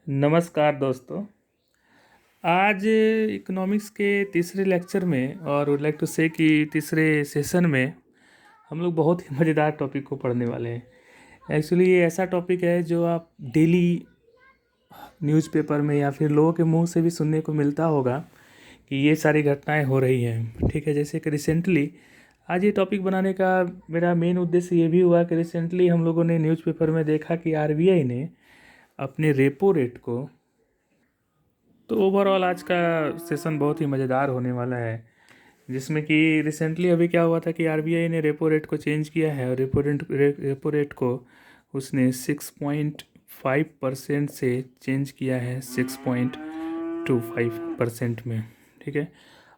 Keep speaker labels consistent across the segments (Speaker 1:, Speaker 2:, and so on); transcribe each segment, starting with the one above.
Speaker 1: नमस्कार दोस्तों। आज इकोनॉमिक्स के तीसरे लेक्चर में और वुड लाइक टू से कि तीसरे सेशन में हम लोग बहुत ही मज़ेदार टॉपिक को पढ़ने वाले हैं। एक्चुअली ये ऐसा टॉपिक है जो आप डेली न्यूज़पेपर में या फिर लोगों के मुंह से भी सुनने को मिलता होगा कि ये सारी घटनाएं हो रही हैं। ठीक है, जैसे कि रिसेंटली आज ये टॉपिक बनाने का मेरा मेन उद्देश्य ये भी हुआ कि रिसेंटली हम लोगों ने न्यूज़पेपर में देखा कि आरबीआई ने अपने रेपो रेट को, तो ओवरऑल आज का सेशन बहुत ही मज़ेदार होने वाला है। जिसमें कि रिसेंटली अभी क्या हुआ था कि आरबीआई ने रेपो रेट को चेंज किया है और रेपो रेट को उसने 6.5% से चेंज किया है 6.25% में। ठीक है,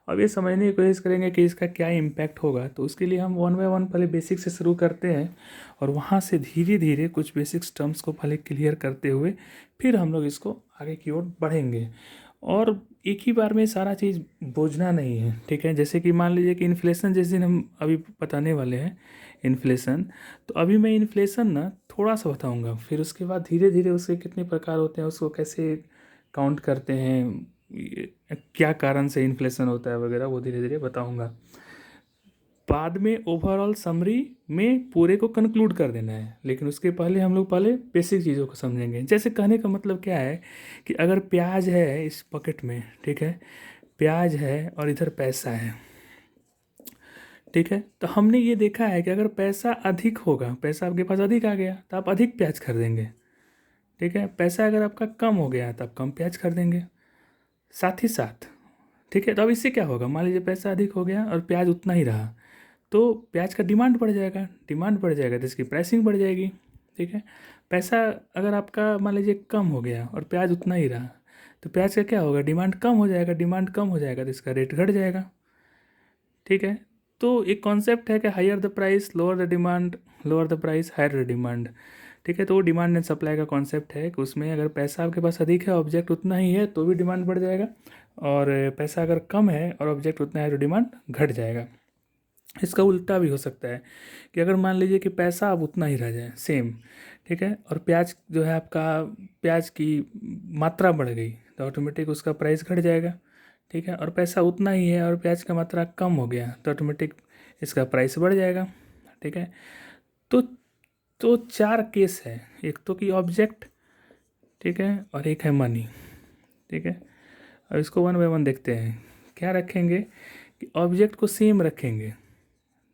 Speaker 1: अब ये समझने की कोशिश करेंगे कि इसका क्या इम्पैक्ट होगा। तो उसके लिए हम वन बाय वन पहले बेसिक से शुरू करते हैं और वहाँ से धीरे धीरे कुछ बेसिक्स टर्म्स को पहले क्लियर करते हुए फिर हम लोग इसको आगे की ओर बढ़ेंगे। और एक ही बार में सारा चीज़ बोझना नहीं है। ठीक है, जैसे कि मान लीजिए कि इन्फ्लेशन जिस दिन हम अभी बताने वाले हैं इन्फ्लेशन, तो अभी मैं इन्फ्लेशन ना थोड़ा सा बताऊंगा, फिर उसके बाद धीरे धीरे उसके कितने प्रकार होते हैं, उसको कैसे काउंट करते हैं, क्या कारण से इन्फ्लेशन होता है वगैरह, वो धीरे धीरे बताऊंगा। बाद में ओवरऑल समरी में पूरे को कंक्लूड कर देना है, लेकिन उसके पहले हम लोग पहले बेसिक चीज़ों को समझेंगे। जैसे कहने का मतलब क्या है कि अगर प्याज है इस पॉकेट में, ठीक है, प्याज है और इधर पैसा है, ठीक है, तो हमने ये देखा है कि अगर पैसा अधिक होगा, पैसा आपके पास अधिक आ गया तो आप अधिक प्याज खरीदेंगे। ठीक है, पैसा अगर आपका कम हो गया तो आप कम प्याज खरीदेंगे। साथ ही साथ, ठीक है, तो अब इससे क्या होगा, मान लीजिए पैसा अधिक हो गया और प्याज उतना ही रहा, तो प्याज का डिमांड बढ़ जाएगा, डिमांड बढ़ जाएगा तो इसकी प्राइसिंग बढ़ जाएगी। ठीक है, पैसा अगर आपका मान लीजिए कम हो गया और प्याज उतना ही रहा, तो प्याज का क्या होगा, डिमांड कम हो जाएगा, डिमांड कम हो जाएगा तो इसका रेट घट जाएगा। ठीक है, तो एक कॉन्सेप्ट है कि higher the price lower the demand, lower the price higher the demand. ठीक है, तो वो डिमांड एंड सप्लाई का कॉन्सेप्ट है कि उसमें अगर पैसा आपके पास अधिक है, ऑब्जेक्ट उतना ही है, तो भी डिमांड बढ़ जाएगा, और पैसा अगर कम है और ऑब्जेक्ट उतना है तो डिमांड घट जाएगा। इसका उल्टा भी हो सकता है कि अगर मान लीजिए कि पैसा अब उतना ही रह जाए सेम, ठीक है, और प्याज जो है आपका, प्याज की मात्रा बढ़ गई तो ऑटोमेटिक उसका प्राइस घट जाएगा। ठीक है, और पैसा उतना ही है और प्याज का मात्रा कम हो गया तो ऑटोमेटिक इसका प्राइस बढ़ जाएगा। ठीक है, तो चार केस है, एक तो कि ऑब्जेक्ट, ठीक है, और एक है मनी। ठीक है, अब इसको वन बाय वन देखते हैं। क्या रखेंगे कि ऑब्जेक्ट को सेम रखेंगे,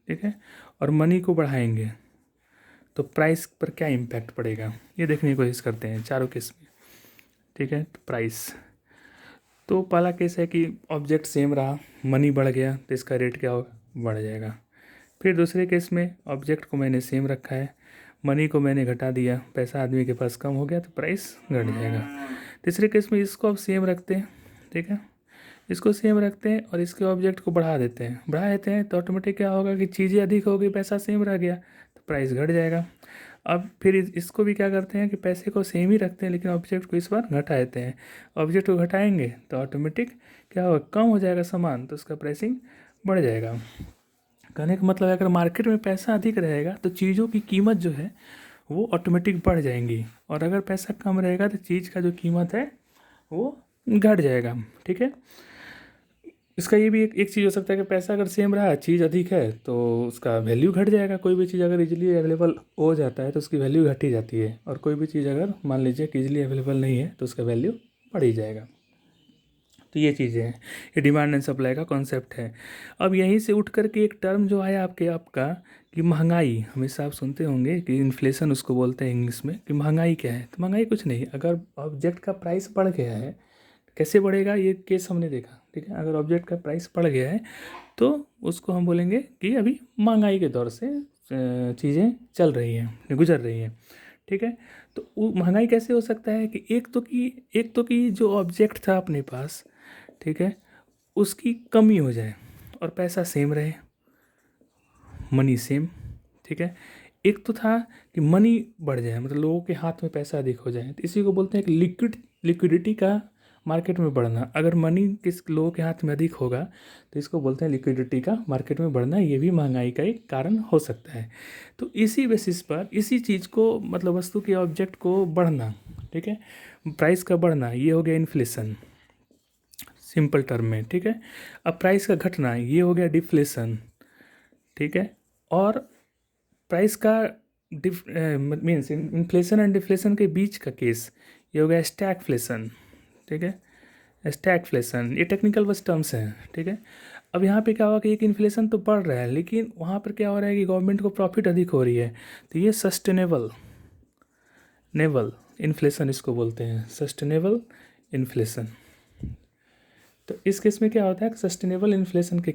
Speaker 1: ठीक है, और मनी को बढ़ाएंगे तो प्राइस पर क्या इम्पैक्ट पड़ेगा, ये देखने की कोशिश करते हैं चारों केस में। ठीक है, तो प्राइस, तो पहला केस है कि ऑब्जेक्ट सेम रहा, मनी बढ़ गया तो इसका रेट क्या होगा, बढ़ जाएगा। फिर दूसरे केस में ऑब्जेक्ट को मैंने सेम रखा है, मनी को मैंने घटा दिया, पैसा आदमी के पास कम हो गया तो प्राइस घट जाएगा। तीसरे केस में इसको आप सेम रखते हैं, ठीक है, इसको सेम रखते हैं और इसके ऑब्जेक्ट को बढ़ा देते हैं तो ऑटोमेटिक क्या होगा कि चीज़ें अधिक हो गई, पैसा सेम रह गया तो प्राइस घट जाएगा। अब फिर इसको भी क्या करते हैं कि पैसे को सेम ही रखते हैं लेकिन ऑब्जेक्ट को इस बार घटा देते हैं। ऑब्जेक्ट को घटाएंगे तो ऑटोमेटिक क्या होगा, कम हो जाएगा सामान तो उसका प्राइसिंग बढ़ जाएगा। कहने का मतलब है अगर मार्केट में पैसा अधिक रहेगा तो चीज़ों की कीमत जो है वो ऑटोमेटिक बढ़ जाएंगी, और अगर पैसा कम रहेगा तो चीज़ का जो कीमत है वो घट जाएगा। ठीक है, इसका ये भी एक चीज़ हो सकता है कि पैसा अगर सेम रहा, चीज़ अधिक है तो उसका वैल्यू घट जाएगा। कोई भी चीज़ अगर इजीली अवेलेबल हो जाता है तो उसकी वैल्यू घट ही जाती है, और कोई भी चीज़ अगर मान लीजिए कि इजीली अवेलेबल नहीं है तो उसका वैल्यू बढ़ ही जाएगा। तो ये चीज़ें हैं, ये डिमांड एंड सप्लाई का कॉन्सेप्ट है। अब यहीं से उठ करके एक टर्म जो आया आपका कि महंगाई, हमेशा आप सुनते होंगे कि इन्फ्लेशन उसको बोलते हैं इंग्लिश में, कि महंगाई क्या है। तो महंगाई कुछ नहीं, अगर ऑब्जेक्ट का प्राइस बढ़ गया है, कैसे बढ़ेगा ये केस हमने देखा। ठीक है, अगर ऑब्जेक्ट का प्राइस बढ़ गया है तो उसको हम बोलेंगे कि अभी महंगाई के दौर से चीज़ें चल रही हैं, गुजर रही हैं। ठीक है, तो वो महंगाई कैसे हो सकता है कि एक तो कि जो ऑब्जेक्ट था अपने पास, ठीक है, उसकी कमी हो जाए और पैसा सेम रहे, मनी सेम। ठीक है, एक तो था कि मनी बढ़ जाए, मतलब लोगों के हाथ में पैसा अधिक हो जाए, तो इसी को बोलते हैं कि लिक्विडिटी का मार्केट में बढ़ना। अगर मनी किस लोगों के हाथ में अधिक होगा तो इसको बोलते हैं लिक्विडिटी का मार्केट में बढ़ना, ये भी महंगाई का एक कारण हो सकता है। तो इसी बेसिस पर इसी चीज़ को, मतलब वस्तु के ऑब्जेक्ट को बढ़ना, ठीक है। प्राइस का बढ़ना ये हो गया इन्फ्लेशन सिंपल टर्म में, ठीक है। अब प्राइस का घटना ये हो गया डिफ्लेशन, ठीक है। और प्राइस का मीन्स इन्फ्लेशन एंड डिफ्लेशन के बीच का केस ये हो गया स्टैगफ्लेशन, ठीक है। स्टैगफ्लेशन ये टेक्निकल बस टर्म्स हैं, ठीक है। अब यहाँ पे क्या हुआ कि एक इन्फ्लेशन तो बढ़ रहा है, लेकिन वहाँ पर क्या हो रहा है कि गवर्नमेंट को प्रॉफिट अधिक हो रही है, तो ये सस्टेनेबल इन्फ्लेशन इसको बोलते हैं, सस्टेनेबल इन्फ्लेशन। तो इस केस में क्या होता है, सस्टेनेबल इन्फ्लेशन के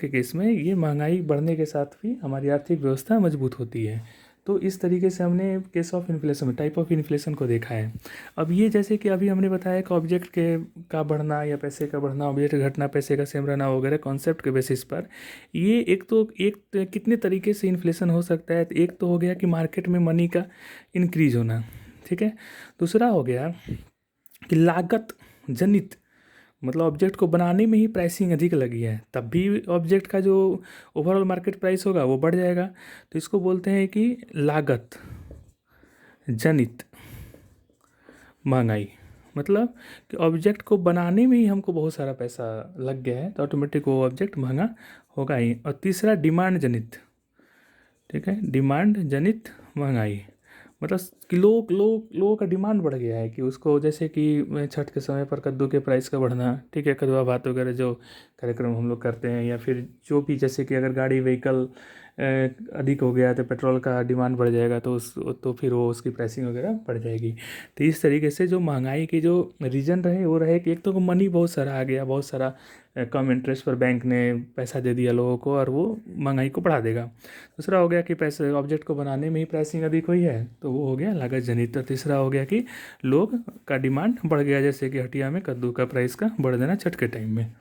Speaker 1: केस में ये महंगाई बढ़ने के साथ भी हमारी आर्थिक व्यवस्था मजबूत होती है। तो इस तरीके से हमने case of inflation type of inflation को देखा है। अब ये जैसे कि अभी हमने बताया कि ऑब्जेक्ट के का बढ़ना या पैसे का बढ़ना, ऑब्जेक्ट का घटना, पैसे का सेम रहना वगैरह कॉन्सेप्ट के बेसिस पर ये एक कितने तरीके से इन्फ्लेशन हो सकता है। तो एक तो हो गया कि मार्केट में मनी का इंक्रीज होना, ठीक है। दूसरा हो गया कि लागत जनित, मतलब ऑब्जेक्ट को बनाने में ही प्राइसिंग अधिक लगी है, तब भी ऑब्जेक्ट का जो ओवरऑल मार्केट प्राइस होगा वो बढ़ जाएगा। तो इसको बोलते हैं कि लागत जनित महंगाई, मतलब कि ऑब्जेक्ट को बनाने में ही हमको बहुत सारा पैसा लग गया है, तो ऑटोमेटिक वो ऑब्जेक्ट महंगा होगा ही। और तीसरा डिमांड जनित, ठीक है, डिमांड जनित महंगाई, मतलब कि लोगों का डिमांड बढ़ गया है कि उसको, जैसे कि छठ के समय पर कद्दू के प्राइस का बढ़ना, ठीक है, कद्दुआ भात वगैरह जो कार्यक्रम हम लोग करते हैं, या फिर जो भी, जैसे कि अगर गाड़ी व्हीकल अधिक हो गया तो पेट्रोल का डिमांड बढ़ जाएगा, तो फिर वो उसकी प्राइसिंग वगैरह बढ़ जाएगी। तो इस तरीके से जो महंगाई की जो रीज़न रहे वो रहे कि एक तो मनी बहुत सारा आ गया, बहुत सारा कम इंटरेस्ट पर बैंक ने पैसा दे दिया लोगों को, और वो महंगाई को बढ़ा देगा। दूसरा हो गया कि पैसे ऑब्जेक्ट को बनाने में ही प्राइसिंग अधिक हुई है, तो वो हो गया लागत जनित। और तीसरा हो गया कि लोग का डिमांड बढ़ गया, जैसे कि हटिया में कद्दू का प्राइस का बढ़ देना छठ के टाइम में।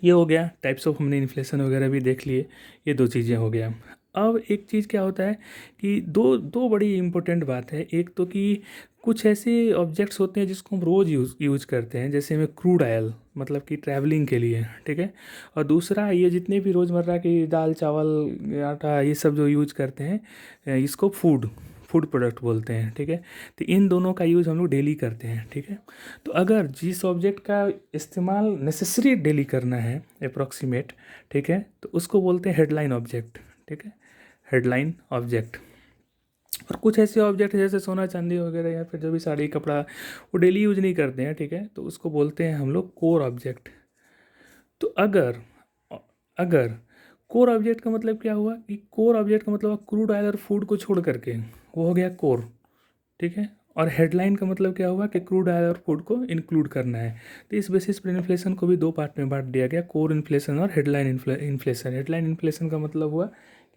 Speaker 1: ये हो गया टाइप्स ऑफ, हमने इन्फ्लेशन वगैरह भी देख लिए, ये दो चीज़ें हो गया। अब एक चीज़ क्या होता है कि दो दो बड़ी इम्पोर्टेंट बात है। एक तो कि कुछ ऐसे ऑब्जेक्ट्स होते हैं जिसको हम रोज़ यूज़ करते हैं, जैसे में क्रूड ऑयल, मतलब कि ट्रैवलिंग के लिए, ठीक है। और दूसरा ये जितने भी रोज़मर्रा की दाल चावल आटा ये सब जो यूज करते हैं, इसको फूड प्रोडक्ट बोलते हैं, ठीक है। तो इन दोनों का यूज़ हम लोग डेली करते हैं, ठीक है। तो अगर जिस ऑब्जेक्ट का इस्तेमाल नेसेसरी डेली करना है अप्रॉक्सीमेट, ठीक है, तो उसको बोलते हैं हेडलाइन ऑब्जेक्ट, ठीक है, हेडलाइन ऑब्जेक्ट। और कुछ ऐसे ऑब्जेक्ट जैसे सोना चांदी वगैरह या फिर जो भी साड़ी कपड़ा वो डेली यूज नहीं करते हैं, ठीक है, तो उसको बोलते हैं हम लोग कोर ऑब्जेक्ट। तो अगर अगर कोर ऑब्जेक्ट का मतलब क्या हुआ कि कोर ऑब्जेक्ट का मतलब क्रूड ऑयल और फूड को छोड़ करके वो हो गया कोर, ठीक है। और हेडलाइन का मतलब क्या हुआ कि क्रूड ऑयल और फूड को इंक्लूड करना है। तो इस बेसिस पर इन्फ्लेशन को भी दो पार्ट में बांट दिया गया, कोर इन्फ्लेशन और हेडलाइन इन्फ्लेशन। हेडलाइन इन्फ्लेशन का मतलब हुआ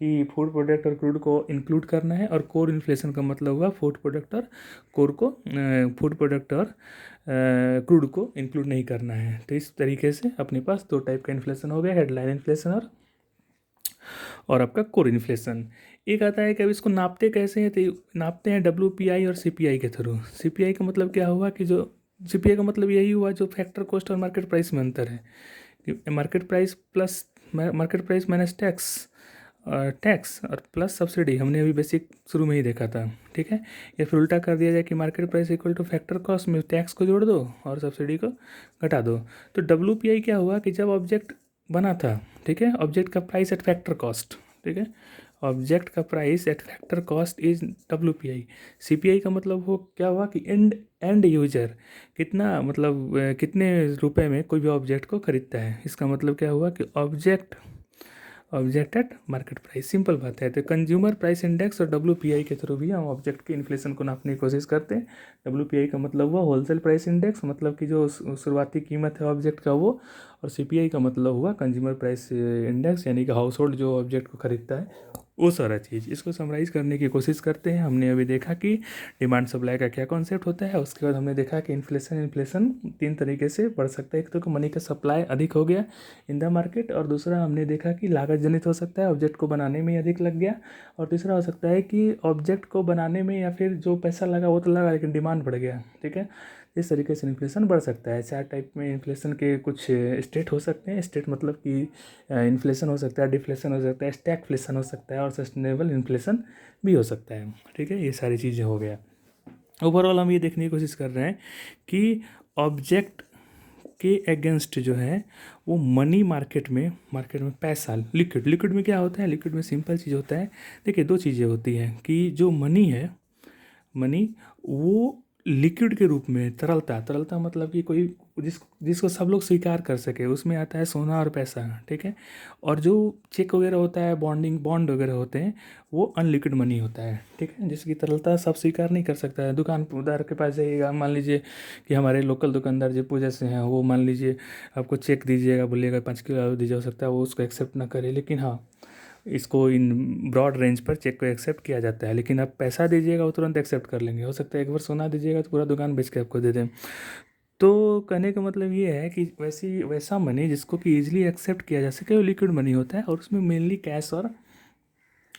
Speaker 1: कि फूड प्रोडक्ट और क्रूड को इंक्लूड करना है, और कोर इन्फ्लेशन का मतलब हुआ फूड प्रोडक्ट और क्रूड को इंक्लूड नहीं करना है। तो इस तरीके से अपने पास दो टाइप का इन्फ्लेशन हो गया, हेडलाइन इन्फ्लेशन और आपका कोर इन्फ्लेशन। एक आता है कि अब इसको नापते कैसे हैं, तो नापते हैं WPI और CPI के थ्रू। CPI का मतलब क्या हुआ कि जो CPI का मतलब यही हुआ जो फैक्टर कॉस्ट और मार्केट प्राइस में अंतर है, कि मार्केट प्राइस माइनस टैक्स और प्लस सब्सिडी, हमने अभी बेसिक शुरू में ही देखा था, ठीक है। या फिर उल्टा कर दिया जाए कि market price equal two factor cost में टैक्स को जोड़ दो और सब्सिडी को घटा दो। तो WPI क्या हुआ कि जब ऑब्जेक्ट बना था, ठीक है, ऑब्जेक्ट का प्राइस एट फैक्टर कॉस्ट, ठीक है, ऑब्जेक्ट का price at factor cost is WPI। CPI का मतलब वो क्या हुआ कि एंड यूजर कितना, मतलब कितने रुपए में कोई भी ऑब्जेक्ट को खरीदता है। इसका मतलब क्या हुआ कि object at market price, simple बात है। तो कंज्यूमर प्राइस इंडेक्स और WPI के थ्रू भी हम ऑब्जेक्ट के इन्फ्लेशन को नापने की कोशिश करते हैं। WPI का मतलब हुआ होलसेल प्राइस इंडेक्स, मतलब कि जो शुरुआती कीमत है ऑब्जेक्ट का वो, और CPI का मतलब हुआ कंज्यूमर प्राइस इंडेक्स, यानी कि हाउस होल्ड जो ऑब्जेक्ट को खरीदता है वो सारा चीज़। इसको समराइज़ करने की कोशिश करते हैं। हमने अभी देखा कि डिमांड सप्लाई का क्या कॉन्सेप्ट होता है, उसके बाद हमने देखा कि इन्फ्लेशन तीन तरीके से बढ़ सकता है। एक तो मनी का सप्लाई अधिक हो गया इन द मार्केट, और दूसरा हमने देखा कि लागत जनित हो सकता है, ऑब्जेक्ट को बनाने में अधिक लग गया, और तीसरा हो सकता है कि ऑब्जेक्ट को बनाने में या फिर जो पैसा लगा वो तो लगा लेकिन डिमांड बढ़ गया, ठीक है। इस तरीके से इन्फ्लेशन बढ़ सकता है। चार टाइप में इन्फ्लेशन के कुछ स्टेट हो सकते हैं। स्टेट मतलब कि इन्फ्लेशन हो सकता है, डिफ्लेशन हो सकता है, स्टैगफ्लेशन हो सकता है, और सस्टेनेबल इन्फ्लेशन भी हो सकता है, ठीक है। ये सारी चीज़ें हो गया। ओवरऑल हम ये देखने की कोशिश कर रहे हैं कि ऑब्जेक्ट के अगेंस्ट जो है वो मनी मार्केट में पैसा लिक्विड में क्या होता है, लिक्विड में सिंपल चीज़ होता है। देखिए दो चीज़ें होती हैं कि जो मनी है, मनी वो लिक्विड के रूप में तरलता मतलब कि कोई जिसको सब लोग स्वीकार कर सके, उसमें आता है सोना और पैसा, ठीक है। और जो चेक वगैरह होता है, बॉन्ड वगैरह होते हैं, वो अनलिक्विड मनी होता है, ठीक है, जिसकी तरलता सब स्वीकार नहीं कर सकता है। दुकानदार के पास जाइएगा, मान लीजिए कि हमारे लोकल दुकानदार जो पूजा से हैं, वो मान लीजिए आपको चेक दीजिएगा, बोलिएगा 5 किलो आलू दीजिए, हो सकता है वो उसको एक्सेप्ट ना करे, लेकिन हाँ इसको इन ब्रॉड रेंज पर चेक को एक्सेप्ट किया जाता है। लेकिन आप पैसा दीजिएगा वो तुरंत एक्सेप्ट कर लेंगे, हो सकता है एक बार सोना दीजिएगा तो पूरा दुकान बेच के आपको दे दें। तो कहने का मतलब ये है कि वैसा मनी जिसको कि ईजिली एक्सेप्ट किया जा सके वो लिक्विड मनी होता है, और उसमें मेनली कैश और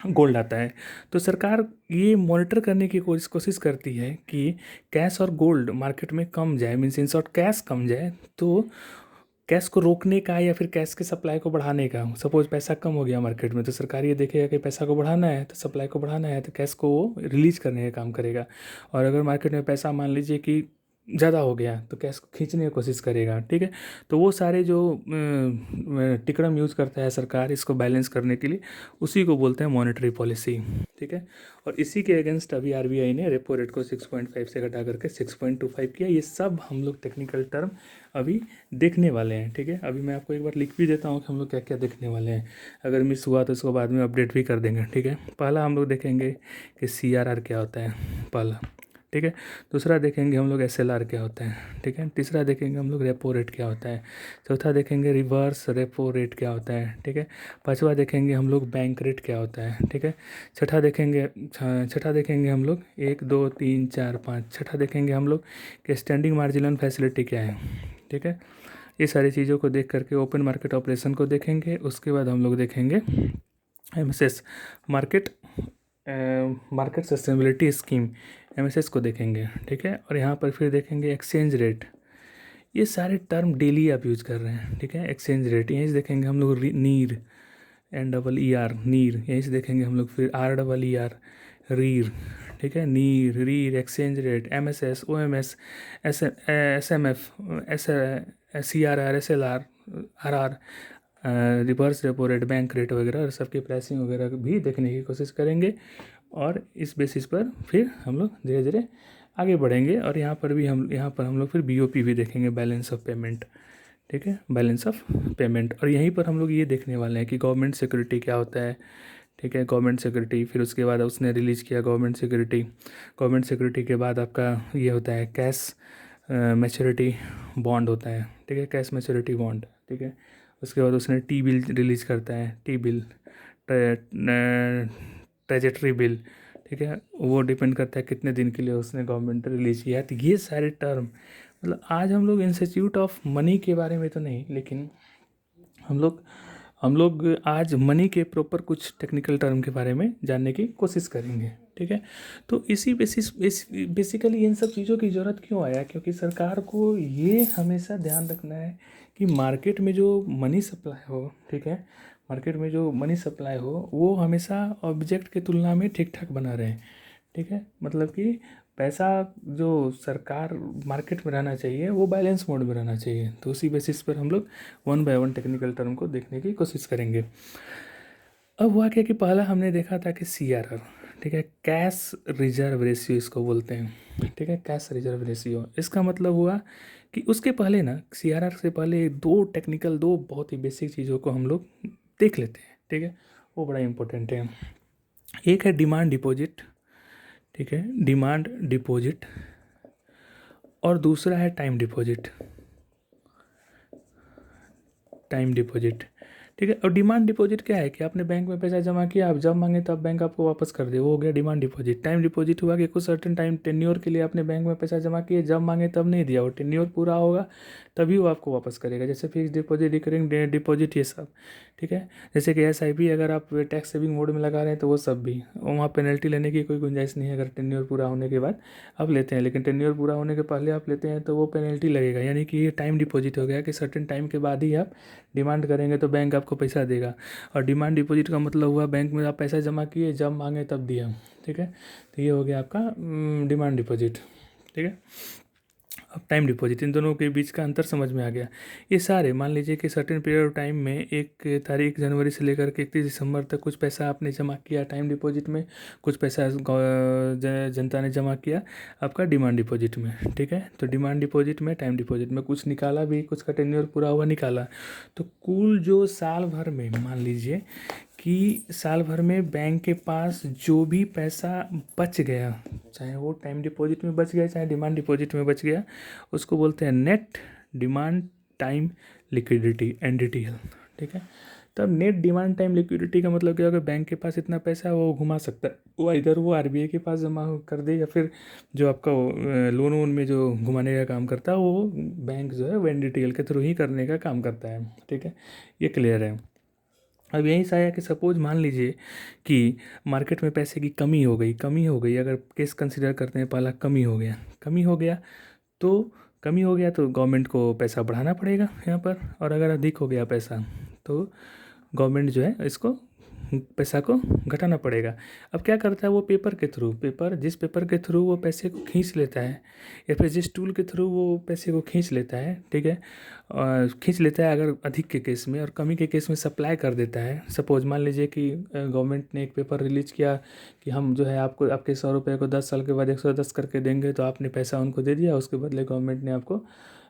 Speaker 1: गोल्ड आता है। तो सरकार ये मॉनिटर करने की कोशिश करती है कि कैश और गोल्ड मार्केट में कम जाए, मीन्स इन शॉर्ट कैश कम जाए। तो कैश को रोकने का या फिर कैश के सप्लाई को बढ़ाने का, सपोज पैसा कम हो गया मार्केट में, तो सरकार ये देखेगा कि पैसा को बढ़ाना है तो सप्लाई को बढ़ाना है, तो कैश को वो रिलीज करने का काम करेगा। और अगर मार्केट में पैसा मान लीजिए कि ज़्यादा हो गया तो कैश को खींचने की कोशिश करेगा, ठीक है। तो वो सारे जो टिकड़म यूज़ करता है सरकार इसको बैलेंस करने के लिए, उसी को बोलते हैं मॉनेटरी पॉलिसी, ठीक है। और इसी के अगेंस्ट अभी आरबीआई ने रेपो रेट को 6.5 से घटा करके 6.25 किया। ये सब हम लोग टेक्निकल टर्म अभी देखने वाले हैं, ठीक है। अभी मैं आपको एक बार लिख भी देता हूँ कि हम लोग क्या क्या देखने वाले हैं, अगर मिस हुआ तो इसको बाद में अपडेट भी कर देंगे, ठीक है। पहला हम लोग देखेंगे कि CRR क्या होता है, पहला, ठीक है। दूसरा देखेंगे हम लोग SLR क्या होता है, ठीक है। तीसरा देखेंगे हम लोग रेपो रेट क्या होता है। चौथा देखेंगे रिवर्स रेपो रेट क्या होता है, ठीक है। पांचवा देखेंगे हम लोग बैंक रेट क्या होता है, ठीक है। छठा देखेंगे हम लोग 1 2 3 4 5, छठा देखेंगे हम लोग कि स्टैंडिंग मार्जिन लोन फैसिलिटी क्या है, ठीक है। ये सारी चीज़ों को देख करके ओपन मार्केट ऑपरेशन को देखेंगे। उसके बाद हम लोग देखेंगे MSS market market sustainability scheme MSS को देखेंगे, ठीक है। और यहाँ पर फिर देखेंगे एक्सचेंज रेट। ये सारे टर्म डेली आप यूज कर रहे हैं, ठीक है। एक्सचेंज रेट यहीं से देखेंगे हम लोग, नीर NEER नीर, यहीं से देखेंगे हम लोग। फिर REER रीर, ठीक है। NEER, REER, exchange rate, MSS, OMS, SMF, CRR, SLR, RR, reverse repo rate, bank rate वगैरह, और सबकी प्राइसिंग वगैरह भी देखने की कोशिश करेंगे। और इस बेसिस पर फिर हम लोग धीरे धीरे आगे बढ़ेंगे। और यहाँ पर हम लोग फिर BOP भी देखेंगे, बैलेंस ऑफ पेमेंट, ठीक है, बैलेंस ऑफ पेमेंट। और यहीं पर हम लोग ये देखने वाले हैं कि गवर्नमेंट सिक्योरिटी क्या होता है, ठीक है, गवर्नमेंट सिक्योरिटी। फिर उसके बाद उसने रिलीज़ किया गवर्नमेंट सिक्योरिटी के बाद आपका ये होता है कैश मैच्योरिटी बॉन्ड होता है, ठीक है, कैश मैच्योरिटी बॉन्ड, ठीक है। उसके बाद उसने T बिल रिलीज़ करता है, T बिल, ट्रेजेटरी बिल, ठीक है। वो डिपेंड करता है कितने दिन के लिए उसने गवर्नमेंट रिलीज किया है। तो ये सारे टर्म, मतलब आज हम लोग इंस्टीट्यूट ऑफ मनी के बारे में तो नहीं, लेकिन हम लोग आज मनी के प्रॉपर कुछ टेक्निकल टर्म के बारे में जानने की कोशिश करेंगे, ठीक है। तो इसी बेसिकली इन सब चीज़ों की ज़रूरत क्यों आया, क्योंकि सरकार को ये हमेशा ध्यान रखना है कि मार्केट में जो मनी सप्लाई हो, ठीक है, मार्केट में जो मनी सप्लाई हो वो हमेशा ऑब्जेक्ट के तुलना में ठीक ठाक बना रहे, ठीक है। मतलब कि पैसा जो सरकार मार्केट में रहना चाहिए वो बैलेंस मोड में रहना चाहिए। तो उसी बेसिस पर हम लोग 1 बाय 1 टेक्निकल टर्म को देखने की कोशिश करेंगे। अब हुआ क्या कि पहला हमने देखा था कि CRR, ठीक है, कैश रिजर्व रेशियो इसको बोलते हैं, ठीक है, कैश रिजर्व रेशियो। इसका मतलब हुआ कि उसके पहले ना, CRR से पहले दो बहुत ही बेसिक चीज़ों को हम लोग देख लेते हैं, ठीक है, वो बड़ा इंपॉर्टेंट है। एक है डिमांड डिपॉजिट, ठीक है, डिमांड डिपॉजिट, और दूसरा है टाइम डिपॉजिट, ठीक है। और डिमांड डिपॉजिट क्या है कि आपने बैंक में पैसा जमा किया, आप जब मांगे तब बैंक आपको वापस कर दे, वो हो गया डिमांड डिपॉजिट। टाइम डिपॉजिट हुआ कि कुछ सर्टेन टाइम टेन्योर के लिए आपने बैंक में पैसा जमा किया, जब मांगे तब नहीं दिया, और टेन्योर पूरा होगा तभी वो आपको वापस करेगा, जैसे फिक्स डिपॉजिट, रिकरिंग डिपॉजिट, ये सब, ठीक है। जैसे कि SIP अगर आप टैक्स सेविंग मोड में लगा रहे हैं तो वो सब भी, वहाँ पेनल्टी लेने की कोई गुंजाइश नहीं है अगर टेन्योर पूरा होने के बाद आप लेते हैं। लेकिन टेन्योर पूरा होने के पहले आप लेते हैं तो वो पेनल्टी लगेगा, यानी कि ये टाइम डिपॉजिट हो गया कि सर्टेन टाइम के बाद ही आप डिमांड करेंगे तो बैंक आपको पैसा देगा। और डिमांड डिपॉजिट का मतलब हुआ बैंक में आप पैसा जमा किए, जब मांगे तब दिया, ठीक है। तो ये हो गया आपका डिमांड डिपॉजिट, ठीक है। अब टाइम डिपॉजिट, इन दोनों के बीच का अंतर समझ में आ गया। ये सारे मान लीजिए कि सर्टेन पीरियड ऑफ टाइम में 1 जनवरी से लेकर के 31 दिसंबर तक कुछ पैसा आपने जमा किया टाइम डिपॉजिट में, कुछ पैसा जनता ने जमा किया आपका डिमांड डिपॉजिट में, ठीक है। तो डिमांड डिपॉजिट में, टाइम डिपॉजिट में कुछ निकाला भी, कुछ का टेन्योर पूरा हुआ निकाला। तो कुल जो साल भर में मान लीजिए कि साल भर में बैंक के पास जो भी पैसा बच गया, चाहे वो टाइम डिपॉजिट में बच गया चाहे डिमांड डिपॉजिट में बच गया, उसको बोलते हैं net demand time liquidity, NDTL, ठीक है। तब नेट डिमांड टाइम लिक्विडिटी का मतलब क्या होगा, बैंक के पास इतना पैसा है वो घुमा सकता है, वो इधर वो RBI के पास जमा कर दे, या फिर जो आपका लोन वोन में जो घुमाने का काम करता है वो बैंक जो है वो NDTL के थ्रू ही करने का काम करता है, ठीक है। ये क्लियर है। अब यहीं से आया कि सपोज मान लीजिए कि मार्केट में पैसे की कमी हो गई, अगर केस कंसिडर करते हैं, पहला कमी हो गया, तो कमी हो गया तो गवर्नमेंट को पैसा बढ़ाना पड़ेगा यहाँ पर, और अगर अधिक हो गया पैसा तो गवर्नमेंट जो है इसको पैसा को घटाना पड़ेगा। अब क्या करता है वो जिस पेपर के थ्रू वो पैसे को खींच लेता है, या फिर जिस टूल के थ्रू वो पैसे को खींच लेता है, ठीक है, और खींच लेता है अगर अधिक के केस में, और कमी के केस में सप्लाई कर देता है। सपोज मान लीजिए कि गवर्नमेंट ने एक पेपर रिलीज किया कि हम जो है आपको आपके 100 रुपये को 10 साल के बाद 110 करके देंगे, तो आपने पैसा उनको दे दिया, उसके बदले गवर्नमेंट ने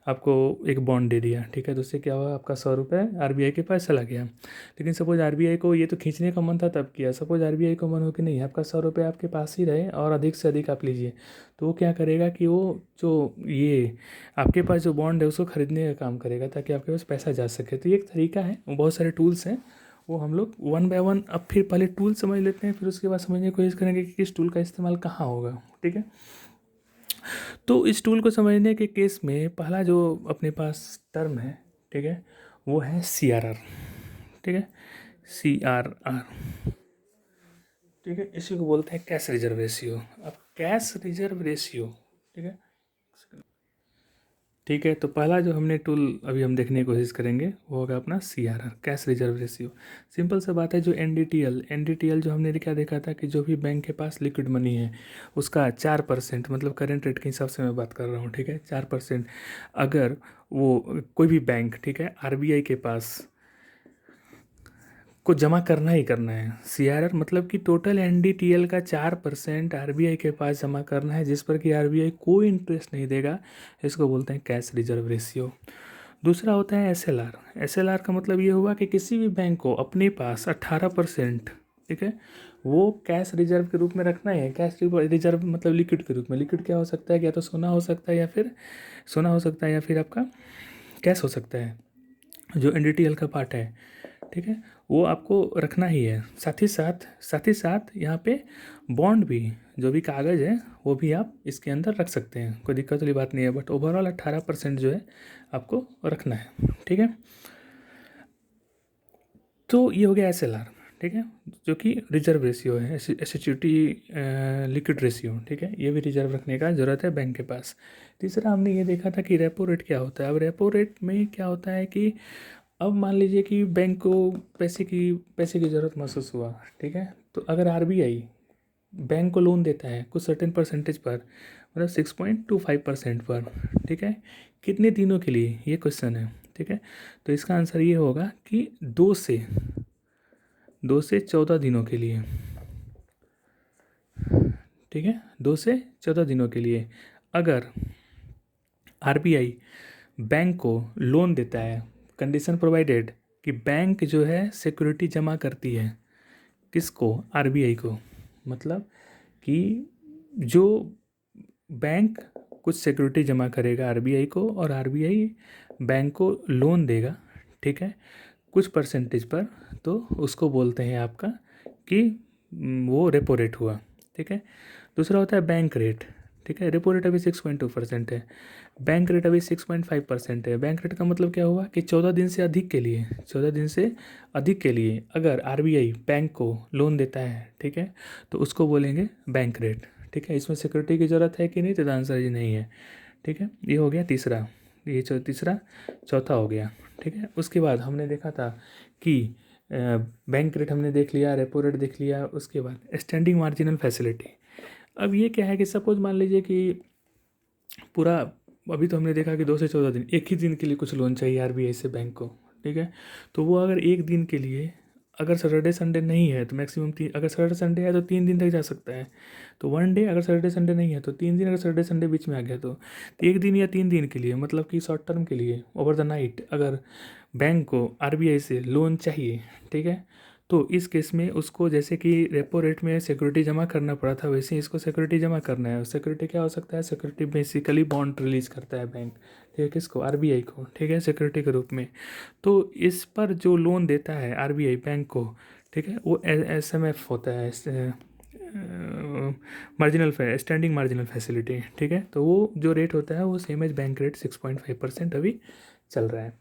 Speaker 1: आपको एक बॉन्ड दे दिया, ठीक है। तो उससे क्या हुआ, आपका 100 रुपये RBI के पास चला गया। लेकिन सपोज RBI को ये तो खींचने का मन था तब किया, सपोज RBI को मन हो कि नहीं आपका 100 रुपये आपके पास ही रहे और अधिक से अधिक आप लीजिए, तो वो क्या करेगा कि वो जो ये आपके पास जो बॉन्ड है उसको खरीदने का काम करेगा, ताकि आपके पास पैसा जा सके। तो ये एक तरीका है, बहुत सारे टूल्स हैं, वो हम लोग 1 बाय 1 अब फिर पहले टूल समझ लेते हैं, फिर उसके बाद समझने की कोशिश करेंगे कि किस टूल का इस्तेमाल कहाँ होगा, ठीक है। तो इस टूल को समझने के केस में पहला जो अपने पास टर्म है, ठीक है, वो है CRR, ठीक है, CRR, ठीक है। इसी को बोलते हैं कैश रिजर्व रेशियो। अब कैश रिजर्व रेशियो, ठीक है, ठीक है। तो पहला जो हमने टूल अभी हम देखने की कोशिश करेंगे वो होगा अपना CRR, cash reserve ratio. Simple सा बात है, जो NDTL जो हमने क्या देखा था कि जो भी बैंक के पास लिक्विड मनी है उसका 4%, मतलब करेंट रेट के हिसाब से मैं बात कर रहा हूँ, ठीक है, 4%, अगर वो कोई भी बैंक, ठीक है, RBI के पास को जमा करना ही करना है। CRR मतलब कि टोटल NDTL का 4% RBI के पास जमा करना है, जिस पर कि RBI कोई इंटरेस्ट नहीं देगा, इसको बोलते हैं कैश रिजर्व रेशियो। दूसरा होता है SLR का मतलब ये हुआ कि किसी भी बैंक को अपने पास 18%, ठीक है, वो कैश रिजर्व के रूप में रखना है। कैश रिजर्व मतलब लिक्विड के रूप में, लिक्विड क्या हो सकता है, या तो सोना हो सकता है, या फिर आपका कैश हो सकता है, जो NDTL का पार्ट है, ठीक है, वो आपको रखना ही है। साथ ही साथ यहाँ पे बॉन्ड भी, जो भी कागज़ है वो भी आप इसके अंदर रख सकते हैं, कोई दिक्कत वाली बात नहीं है, बट ओवरऑल 18% जो है आपको रखना है, ठीक है। तो ये हो गया SLR, ठीक है, जो कि रिजर्व रेशियो है, एसएचयूटी लिक्विड रेशियो, ठीक है, ये भी रिजर्व रखने का ज़रूरत है बैंक के पास। तीसरा हमने ये देखा था कि रेपो रेट क्या होता है। अब रेपो रेट में क्या होता है कि अब मान लीजिए कि बैंक को पैसे की ज़रूरत महसूस हुआ, ठीक है, तो अगर RBI बैंक को लोन देता है कुछ सर्टेन परसेंटेज पर, मतलब 6.25% पर, ठीक है, कितने दिनों के लिए, ये क्वेश्चन है, ठीक है। तो इसका आंसर ये होगा कि 2 से 14 दिनों के लिए, ठीक है, 2 से 14 दिनों के लिए अगर RBI बैंक को लोन देता है, कंडीशन प्रोवाइडेड कि बैंक जो है सिक्योरिटी जमा करती है, किसको, RBI को, मतलब कि जो बैंक कुछ सिक्योरिटी जमा करेगा RBI को, और RBI बैंक को लोन देगा, ठीक है, कुछ परसेंटेज पर, तो उसको बोलते हैं आपका कि वो रेपो रेट हुआ, ठीक है। दूसरा होता है बैंक रेट, ठीक है, रेपो रेट अभी 6.2% है, बैंक रेट अभी 6.5% है। बैंक रेट का मतलब क्या हुआ कि 14 दिन से अधिक के लिए अगर RBI बैंक को लोन देता है, ठीक है, तो उसको बोलेंगे बैंक रेट, ठीक है। इसमें सिक्योरिटी की ज़रूरत है कि नहीं, तो आंसर ये नहीं है, ठीक है। ये हो गया तीसरा, ये तीसरा चौथा हो गया, ठीक है। उसके बाद हमने देखा था कि बैंक रेट हमने देख लिया, रेपो रेट देख लिया, उसके बाद स्टैंडिंग मार्जिनल फैसिलिटी। अब ये क्या है कि सपोज मान लीजिए कि पूरा, अभी तो हमने देखा कि 2 से 14 दिन, एक ही दिन के लिए कुछ लोन चाहिए आरबीआई से बैंक को, ठीक है। तो वो अगर एक दिन के लिए, अगर सैटरडे संडे नहीं है तो मैक्सिमम अगर सैटरडे संडे है तो 3 दिन तक जा सकता है। तो 1 डे, अगर सैटरडे संडे नहीं है तो 3 दिन, अगर सैटरडे संडे बीच में आ गया तो 1 दिन या 3 दिन के लिए, मतलब कि शॉर्ट टर्म के लिए ओवर द नाइट अगर बैंक को आरबीआई से लोन चाहिए, ठीक है। तो इस केस में उसको जैसे कि रेपो रेट में सिक्योरिटी जमा करना पड़ा था, वैसे ही इसको सिक्योरिटी जमा करना है। सिक्योरिटी क्या हो सकता है? सिक्योरिटी बेसिकली बॉन्ड रिलीज करता है बैंक, ठीक है, किसको? आरबीआई को, ठीक है, सिक्योरिटी के रूप में। तो इस पर जो लोन देता है आरबीआई बैंक को, ठीक है, वो एसएमएफ होता है, मार्जिनल स्टैंडिंग मार्जिनल फैसिलिटी, ठीक है। तो वो जो रेट होता है वो सेम एज बैंक रेट 6.5% अभी चल रहा है।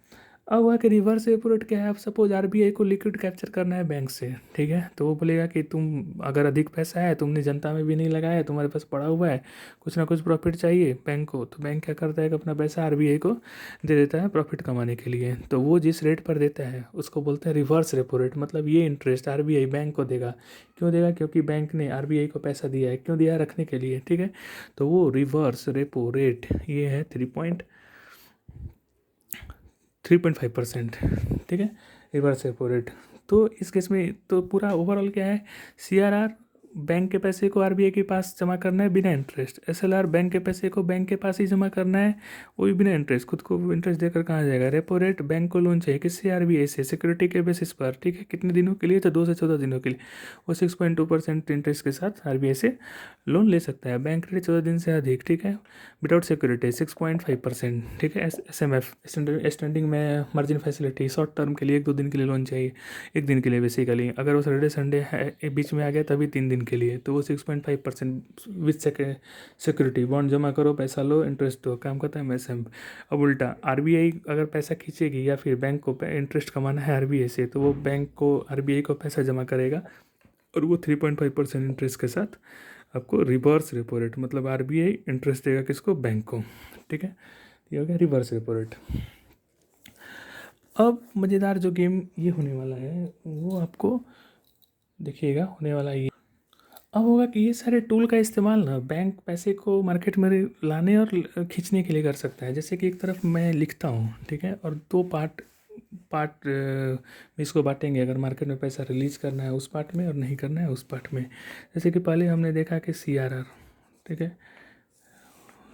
Speaker 1: अब हुआ कि रिवर्स रेपो रेट क्या है? अब सपोज आरबीआई को लिक्विड कैप्चर करना है बैंक से, ठीक है, तो वो बोलेगा कि तुम अगर अधिक पैसा है, तुमने जनता में भी नहीं लगाया, तुम्हारे पास पड़ा हुआ है, कुछ ना कुछ प्रॉफिट चाहिए बैंक को, तो बैंक क्या करता है कि अपना पैसा आरबीआई को दे देता है प्रॉफिट कमाने के लिए। तो वो जिस रेट पर देता है उसको बोलते हैं रिवर्स रेपो रेट। मतलब ये इंटरेस्ट आरबीआई बैंक को देगा। क्यों देगा? क्योंकि बैंक ने आरबीआई को पैसा दिया है। क्यों दिया है? रखने के लिए, ठीक है। तो वो रिवर्स रेपो रेट ये है 3.5%, ठीक है, रिवर्स रेपो रेट। तो इस केस में तो पूरा ओवरऑल क्या है? सीआरआर बैंक के पैसे को आरबीआई के पास जमा करना है बिना इंटरेस्ट, एसएलआर बैंक के पैसे को बैंक के पास ही जमा करना है, वो भी बिना इंटरेस्ट। खुद को इंटरेस्ट देकर कहाँ जाएगा? रेपो रेट बैंक को लोन चाहिए किससे? आरबीआई से, सिक्योरिटी के बेसिस पर, ठीक है। कितने दिनों के लिए? तो 2 से 14 दिनों के लिए। वो 6.2% इंटरेस्ट के साथ आरबीआई से लोन ले सकता है। बैंक रेट 14 दिन से अधिक, ठीक है, विदाउट सिक्योरिटी 6.5%, ठीक है। एसएमएफ स्टैंडिंग में मार्जिन फैसिलिटी, शॉर्ट टर्म के लिए 1-2 दिन के लिए लोन चाहिए, एक दिन के लिए बेसिकली। अगर वो सैटरडे संडे है बीच में आ गया तभी 3 दिन के लिए, तो वो 6.5% विथ सिक्योरिटी, बॉन्ड जमा करो, पैसा लो, इंटरेस्ट दो, काम करता है एसएम। अब उल्टा आरबीआई अगर पैसा खींचेगी या फिर बैंक को इंटरेस्ट कमाना है आरबीआई से, तो वो बैंक को आरबीआई को पैसा जमा करेगा और वो 3.5% इंटरेस्ट के साथ आपको रिवर्स रेपो रेट, मतलब आरबीआई इंटरेस्ट देगा किसको? बैंक को, ठीक है। ये हो गया रिवर्स रेपो रेट। अब मज़ेदार जो गेम ये होने वाला है वो आपको देखिएगा होने वाला ये अब होगा कि ये सारे टूल का इस्तेमाल ना बैंक पैसे को मार्केट में लाने और खींचने के लिए कर सकता है। जैसे कि एक तरफ मैं लिखता हूँ, ठीक है, और 2 पार्ट पार्ट में इसको बांटेंगे। अगर मार्केट में पैसा रिलीज करना है उस पार्ट में और नहीं करना है उस पार्ट में। जैसे कि पहले हमने देखा कि सीआरआर, ठीक है,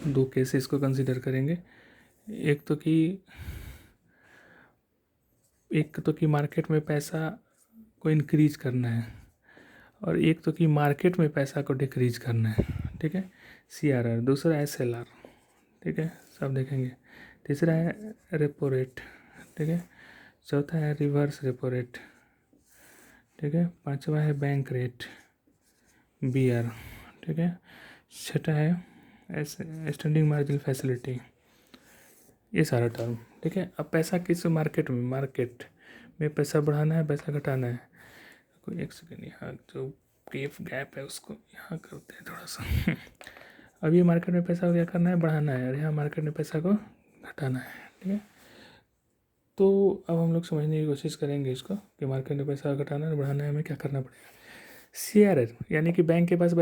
Speaker 1: 2 केसेस को कंसिडर करेंगे। एक तो कि मार्केट में पैसा को इंक्रीज करना है और एक तो कि मार्केट में पैसा को डिक्रीज करना है, ठीक है, सीआरआर। दूसरा एसएलआर, ठीक है, सब देखेंगे। तीसरा है रेपो रेट, ठीक है। चौथा है रिवर्स रेपो रेट, ठीक है। पांचवा है बैंक रेट, बीआर, ठीक है। छठा है स्टैंडिंग मार्जिन फैसिलिटी। ये सारा टर्म, ठीक है। अब पैसा किस मार्केट में पैसा बढ़ाना है, पैसा घटाना है। कोई एक सेकेंड, यहाँ जो ब्रीफ गैप है उसको यहाँ करते हैं थोड़ा सा। अब ये मार्केट में पैसा को क्या करना है? बढ़ाना है, और यहाँ मार्केट में पैसा को घटाना है, ठीक है। तो अब हम लोग समझने की कोशिश करेंगे इसको कि मार्केट में पैसा घटाना है, बढ़ाना है, हमें क्या करना पड़ेगा। सीआरआर यानी कि बैंक के पास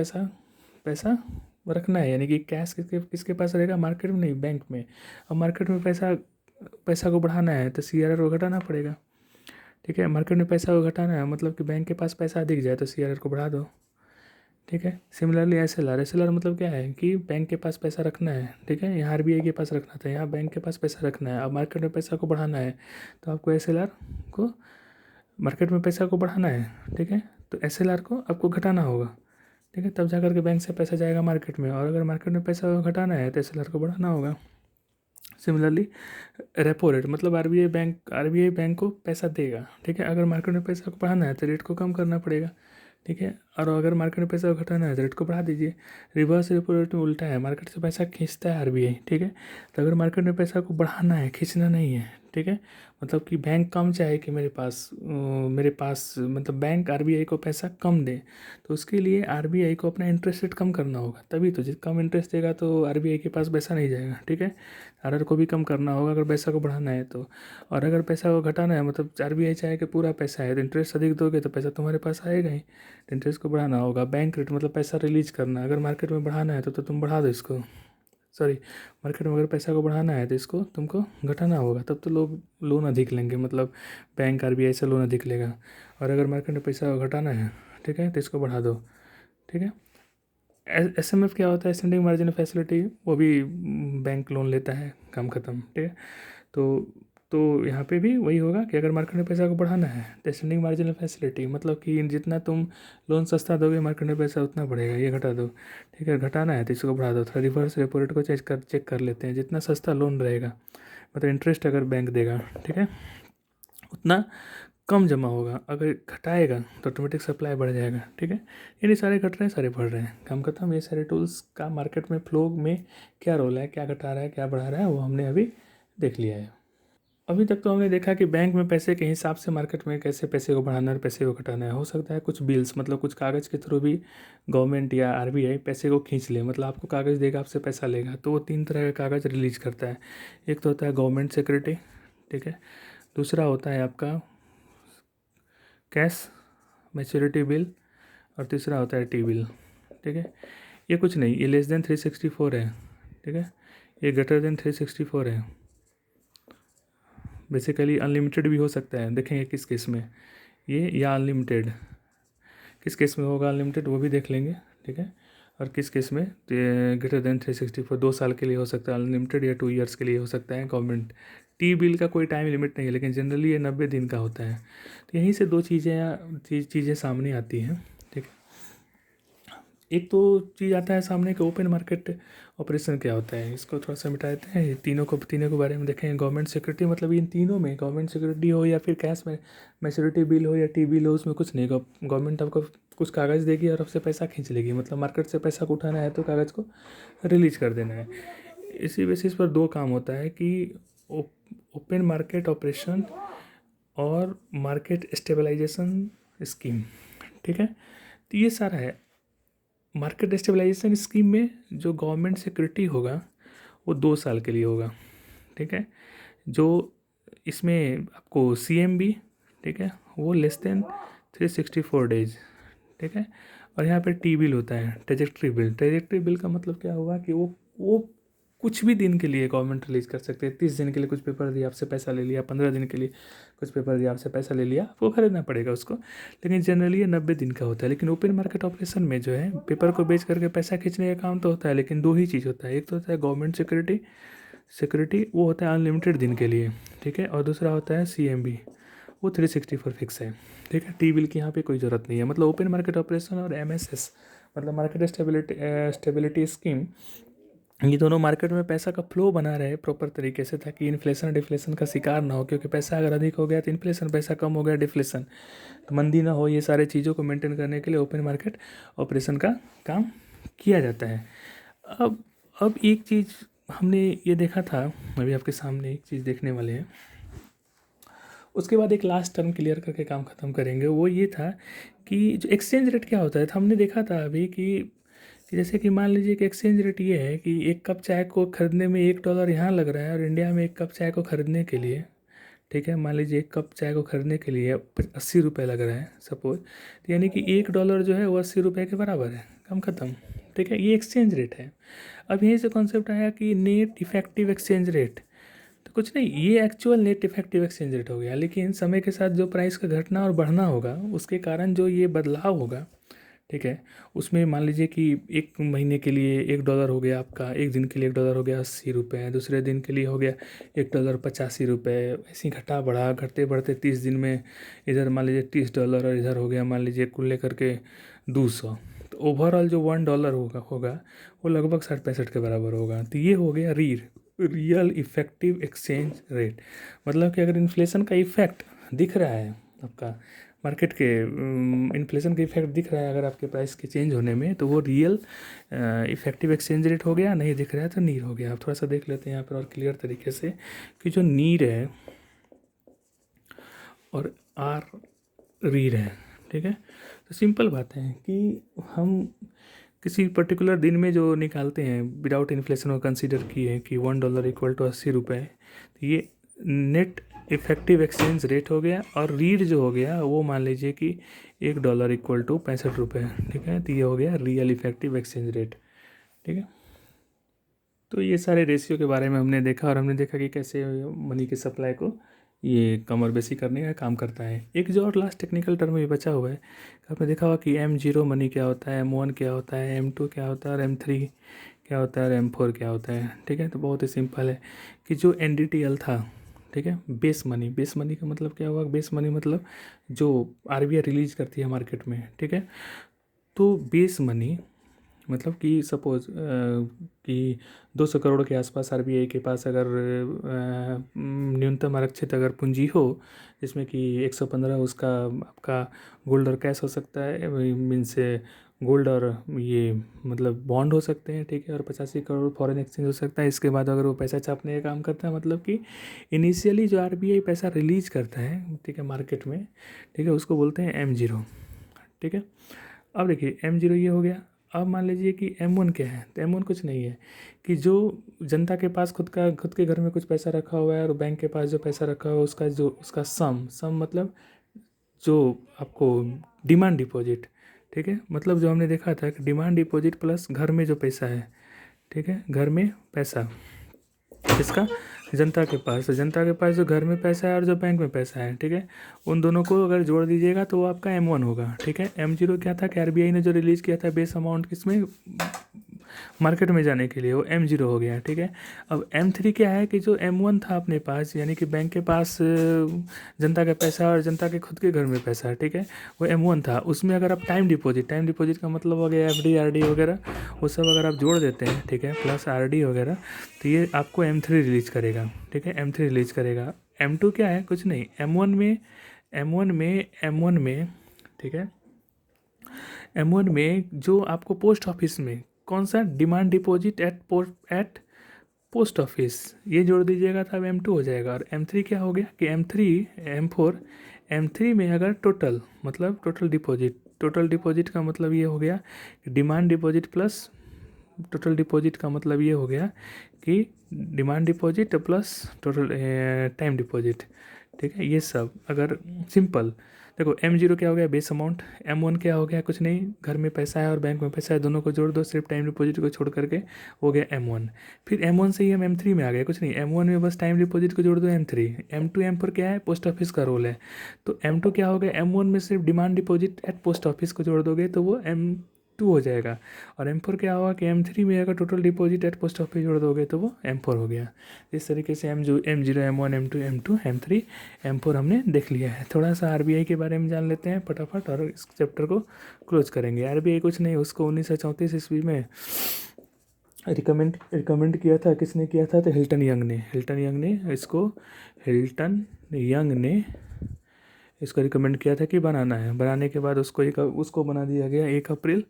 Speaker 1: पैसा रखना है, यानी कि कैश किसके पास रहेगा? मार्केट में नहीं, बैंक में। अब मार्केट में पैसा को बढ़ाना है तो सीआरआर को घटाना पड़ेगा, ठीक है। मार्केट में पैसा को घटाना है मतलब कि बैंक के पास पैसा अधिक जाए तो सीआरआर को बढ़ा दो, ठीक है। सिमिलरली एसएलआर मतलब क्या है कि बैंक के पास पैसा रखना है, ठीक है। यहाँ आरबीआई के पास रखना था, यहाँ बैंक के पास पैसा रखना है। अब मार्केट में पैसा को बढ़ाना है तो आपको एसएलआर को, मार्केट में पैसा को बढ़ाना है, ठीक है, तो एसएलआर को आपको घटाना होगा, ठीक है। तब जाकर के बैंक से पैसा जाएगा मार्केट में, और अगर मार्केट में पैसा घटाना है तो एसएलआर को बढ़ाना होगा। सिमिलरली रेपो रेट मतलब आरबीआई बैंक को पैसा देगा, ठीक है। अगर मार्केट में पैसा को बढ़ाना है तो रेट को कम करना पड़ेगा, ठीक है। और अगर मार्केट में पैसा को घटाना है तो रेट को बढ़ा दीजिए। रिवर्स रेपो रेट में उल्टा है, मार्केट से पैसा खींचता है आरबीआई, ठीक है। तो अगर मार्केट में पैसा को बढ़ाना है, खींचना नहीं है, ठीक है। मतलब कि बैंक कम चाहे कि मेरे पास मतलब बैंक आरबीआई को पैसा कम दे, तो उसके लिए आरबीआई को अपना इंटरेस्ट रेट कम करना होगा, तभी तो। जितना कम इंटरेस्ट देगा तो आरबीआई के पास पैसा नहीं जाएगा, ठीक है। आरआर को भी कम करना होगा अगर पैसा को बढ़ाना है तो। और अगर पैसा को घटाना है, मतलब आरबीआई चाहे कि पूरा पैसा है, तो इंटरेस्ट अधिक दोगे तो पैसा तुम्हारे पास आएगा ही। तो इंटरेस्ट को बढ़ाना होगा। बैंक रेट मतलब पैसा रिलीज करना, अगर मार्केट में बढ़ाना है तो तुम बढ़ा दो इसको। सॉरी, मार्केट में अगर पैसा को बढ़ाना है तो इसको तुमको घटाना होगा, तब तो लोग लोन अधिक लेंगे, मतलब बैंक आरबीआई से लोन अधिक लेगा। और अगर मार्केट में पैसा को घटाना है, ठीक है, तो इसको बढ़ा दो, ठीक है। एसएमएफ क्या होता है, स्टैंडिंग मार्जिन फैसिलिटी, वो भी बैंक लोन लेता है, काम खत्म, ठीक है। तो तो यहाँ पे भी वही होगा कि अगर मार्केट में पैसा को बढ़ाना है तो स्टैंडिंग मार्जिन फैसिलिटी, मतलब कि जितना तुम लोन सस्ता दोगे मार्केट में पैसा उतना बढ़ेगा, ये घटा दो, ठीक है। घटाना है तो इसको बढ़ा दो। थोड़ा रिवर्स रेपो रेट को चेक कर लेते हैं। जितना सस्ता लोन रहेगा, मतलब इंटरेस्ट अगर बैंक देगा, ठीक है, उतना कम जमा होगा। अगर घटाएगा तो ऑटोमेटिक सप्लाई बढ़ जाएगा, ठीक है। यानी सारे घट रहे हैं, सारे बढ़ रहे हैं, काम खत्म। ये सारे टूल्स का मार्केट में फ्लो में क्या रोल है, क्या घटा रहा है, क्या बढ़ा रहा है, वो हमने अभी देख लिया है। अभी तक तो हमने देखा कि बैंक में पैसे के हिसाब से मार्केट में कैसे पैसे को बढ़ाना है, पैसे को घटाना है। हो सकता है कुछ बिल्स, मतलब कुछ कागज़ के थ्रू भी गवर्नमेंट या आरबीआई पैसे को खींच ले, मतलब आपको कागज़ देगा, आपसे पैसा लेगा, तो वो 3 तरह का कागज़ रिलीज करता है। एक तो होता है गवर्नमेंट सिक्योरिटी, ठीक है। दूसरा होता है आपका कैश मैच्योरिटी बिल, और तीसरा होता है टी बिल, ठीक है। ये कुछ नहीं, ये लेस देन 364 है, ठीक है। ये ग्रेटर देन 364 है। बेसिकली अनलिमिटेड भी हो सकता है, देखेंगे किस केस में ये, या अनलिमिटेड किस केस में होगा अनलिमिटेड, वो भी देख लेंगे, ठीक है। और किस केस में ग्रेटर देन 364, 2 साल के लिए हो सकता है अनलिमिटेड, या 2 ईयर्स के लिए हो सकता है गवर्नमेंट। टी बिल का कोई टाइम लिमिट नहीं है, लेकिन जनरली ये 90 दिन का होता है। तो यहीं से दो चीज़ें सामने आती हैं, ठीक है। एक तो चीज़ आता है सामने कि ओपन मार्केट ऑपरेशन क्या होता है, इसको थोड़ा सा मिटा देते हैं। ये तीनों के बारे में देखें। गवर्नमेंट सिक्योरिटी, मतलब इन तीनों में गवर्नमेंट सिक्योरिटी हो या फिर कैश में मैच्योरिटी बिल हो या टी बिल हो, उसमें कुछ नहीं। गवर्नमेंट आपको कुछ कागज़ देगी और आपसे पैसा खींच लेगी, मतलब मार्केट से पैसा को उठाना है तो कागज़ को रिलीज कर देना है। इसी बेसिस पर दो काम होता है कि ओपन मार्केट ऑपरेशन और मार्केट स्टेबलाइजेशन स्कीम, ठीक है। तो ये सारा है। मार्केट स्टेबलाइजेशन स्कीम में जो गवर्नमेंट सिक्योरिटी होगा वो 2 साल के लिए होगा, ठीक है। जो इसमें आपको सीएमबी, ठीक है, वो लेस देन 364 डेज, ठीक है। और यहाँ पे टी बिल होता है, ट्रेजेक्ट्री बिल। ट्रेजेक्ट्री बिल का मतलब क्या हुआ कि वो कुछ भी दिन के लिए गवर्नमेंट रिलीज कर सकते हैं। 30 दिन के लिए कुछ पेपर दिया, आपसे पैसा ले लिया, 15 दिन के लिए कुछ पेपर दिया, आपसे पैसा ले लिया, आपको खरीदना पड़ेगा उसको। लेकिन जनरली ये 90 दिन का होता है। लेकिन ओपन मार्केट ऑपरेशन में जो है, पेपर को बेच करके पैसा खींचने का काम तो होता है, लेकिन दो ही चीज़ होता है। एक तो होता है गवर्नमेंट सिक्योरिटी, वो होता है अनलिमिटेड दिन के लिए, ठीक है। और दूसरा होता है सीएमबी, वो 364 फिक्स है, ठीक है। टी बिल की यहाँ पे कोई ज़रूरत नहीं है। मतलब ओपन मार्केट ऑपरेशन और एमएसएस, मतलब मार्केट स्टेबिलिटी स्कीम, ये दोनों मार्केट में पैसा का फ्लो बना रहे प्रॉपर तरीके से, ताकि इन्फ्लेशन डिफ्लेशन का शिकार ना हो। क्योंकि पैसा अगर अधिक हो गया तो इन्फ्लेशन, पैसा कम हो गया डिफ्लेशन, तो मंदी ना हो। ये सारे चीज़ों को मेंटेन करने के लिए ओपन मार्केट ऑपरेशन का काम किया जाता है। अब अब एक चीज़ हमने ये देखा था, अभी आपके सामने एक चीज़ देखने वाले हैं, उसके बाद एक लास्ट टर्म क्लियर करके काम ख़त्म करेंगे। वो ये था कि जो एक्सचेंज रेट क्या होता है। तो हमने देखा था अभी कि जैसे कि मान लीजिए कि एक्सचेंज रेट ये है कि एक कप चाय को ख़रीदने में $1 यहाँ लग रहा है, और इंडिया में एक कप चाय को ख़रीदने के लिए, ठीक है, मान लीजिए एक कप चाय को ख़रीदने के लिए 80 रुपये लग रहा है सपोज। तो यानी कि $1 जो है वो 80 रुपये के बराबर है, काम ख़त्म, ठीक है। ये एक्सचेंज रेट है। अब यहीं से कॉन्सेप्ट आया कि नेट इफेक्टिव एक्सचेंज रेट। तो कुछ नहीं, ये actual net effective exchange rate हो गया। लेकिन समय के साथ जो प्राइस का घटना और बढ़ना होगा, उसके कारण जो ये बदलाव होगा, ठीक है, उसमें मान लीजिए कि एक महीने के लिए $1 हो गया आपका, एक दिन के लिए $1 हो गया 80 रुपये, दूसरे दिन के लिए हो गया $1 85 रुपये, ऐसे ही घटा बढ़ा घटते बढ़ते 30 दिन में इधर मान लीजिए $30, और इधर हो गया मान लीजिए कुल लेकर के 200। तो ओवरऑल जो $1 होगा वो लगभग 60-65 के बराबर होगा। तो ये हो गया रियल इफेक्टिव एक्सचेंज रेट। मतलब कि अगर इन्फ्लेशन का इफेक्ट दिख रहा है आपका, मार्केट के इन्फ्लेशन का इफेक्ट दिख रहा है अगर आपके प्राइस के चेंज होने में, तो वो रियल इफेक्टिव एक्सचेंज रेट हो गया। नहीं दिख रहा है तो नीर हो गया। आप थोड़ा सा देख लेते हैं यहाँ पर और क्लियर तरीके से कि जो नीर है, और आर रीड है। ठीक है, तो सिंपल बात है कि हम किसी पर्टिकुलर दिन में जो निकालते हैं विदाउट इन्फ्लेशन को कंसीडर किए कि $1 इक्वल टू 80 रुपये, तो ये नेट इफेक्टिव एक्सचेंज रेट हो गया। और रीड जो हो गया वो मान लीजिए कि $1 इक्वल टू 65 रुपये। ठीक है, तो ये हो गया रियल इफेक्टिव एक्सचेंज रेट। ठीक है, तो ये सारे रेशियो के बारे में हमने देखा, और हमने देखा कि कैसे मनी के सप्लाई को ये कम और बेसी करने का काम करता है। एक जो और लास्ट टेक्निकल टर्म भी बचा हुआ है, आपने देखा होगा कि M0 मनी क्या होता है, M1 क्या होता है, M2 क्या होता है, और M3 क्या होता है, और M4 क्या होता है। ठीक है, तो बहुत ही सिंपल है कि जो NDTL था, ठीक है, बेस मनी, बेस मनी का मतलब क्या हुआ, बेस मनी मतलब जो RBI रिलीज करती है मार्केट में। ठीक है, तो बेस मनी मतलब कि सपोज कि 200 करोड़ के आसपास RBI के पास अगर न्यूनतम आरक्षित अगर पूंजी हो, जिसमें कि 115 उसका आपका गोल्ड और कैश हो सकता है, मीन्स गोल्ड और ये मतलब बॉन्ड हो सकते हैं। ठीक है, और 85 करोड़ फॉरेन एक्सचेंज हो सकता है। इसके बाद अगर वो पैसा छापने का काम करता है, मतलब कि इनिशियली जो RBI पैसा रिलीज करता है, ठीक है, मार्केट में, ठीक है, उसको बोलते हैं M0। ठीक है, अब देखिए M0 ये हो गया। अब मान लीजिए कि M1 क्या है, तो M1 कुछ नहीं है कि जो जनता के पास खुद के घर में कुछ पैसा रखा हुआ है, और बैंक के पास जो पैसा रखा हुआ है उसका जो उसका सम मतलब जो आपको डिमांड डिपॉजिट। ठीक है, मतलब जो हमने देखा था कि डिमांड डिपॉजिट प्लस घर में जो पैसा है, ठीक है, घर में पैसा इसका जनता के पास, तो जनता के पास जो घर में पैसा है और जो बैंक में पैसा है, ठीक है, उन दोनों को अगर जोड़ दीजिएगा तो वो आपका M1 होगा। ठीक है, M0 क्या था कि RBI ने जो रिलीज़ किया था बेस अमाउंट किसमें, मार्केट में जाने के लिए, वो M0 हो गया। ठीक है, अब M3 क्या है कि जो M1 था अपने पास, यानी कि बैंक के पास जनता का पैसा और जनता के खुद के घर में पैसा, ठीक है, वो M1 था। उसमें अगर आप टाइम डिपॉजिट का मतलब हो गया FD RD वगैरह, वो सब अगर आप जोड़ देते हैं, ठीक है, प्लस RD वगैरह, तो ये आपको M3 रिलीज करेगा। ठीक है, M3 रिलीज करेगा। M2 क्या है, कुछ नहीं, M1 में, ठीक है, M1 में जो आपको पोस्ट ऑफिस में कौन सा demand deposit eight post office, ये जोड़ दीजिएगा तो अब M2 हो जाएगा। और M3 क्या हो गया कि M3 में अगर टोटल मतलब टोटल डिपॉजिट का मतलब ये हो गया कि demand deposit plus total deposit का मतलब ये हो गया कि demand deposit plus total time deposit. ठीक है, ये सब अगर सिंपल देखो, M0 क्या हो गया, बेस अमाउंट। M1 क्या हो गया, कुछ नहीं, घर में पैसा है और बैंक में पैसा है, दोनों को जोड़ दो, सिर्फ टाइम डिपॉजिट को छोड़ करके हो गया M1। फिर M1 से ही हम M3 में आ गए, कुछ नहीं, M1 में बस टाइम डिपॉजिट को जोड़ दो M3। M2 M4 क्या है, पोस्ट ऑफिस का रोल है, तो M2 क्या हो गया, M1 में सिर्फ demand deposit eight post office को जोड़ दोगे तो वो M2 हो जाएगा। और M4 क्या होगा कि M3 में अगर total deposit eight post office जोड़ दोगे तो वो M4 हो गया। इस तरीके से M0 M1 M2 M2 M3 M4 हमने देख लिया है। थोड़ा सा RBI के बारे में जान लेते हैं फटाफट और इस चैप्टर को क्लोज करेंगे। RBI कुछ नहीं, उसको 1934 ईस्वी में रिकमेंड किया था। किसने किया था, तो हिल्टन यंग ने इसको रिकमेंड किया था कि बनाना है। बनाने के बाद उसको बना दिया गया 1 अप्रैल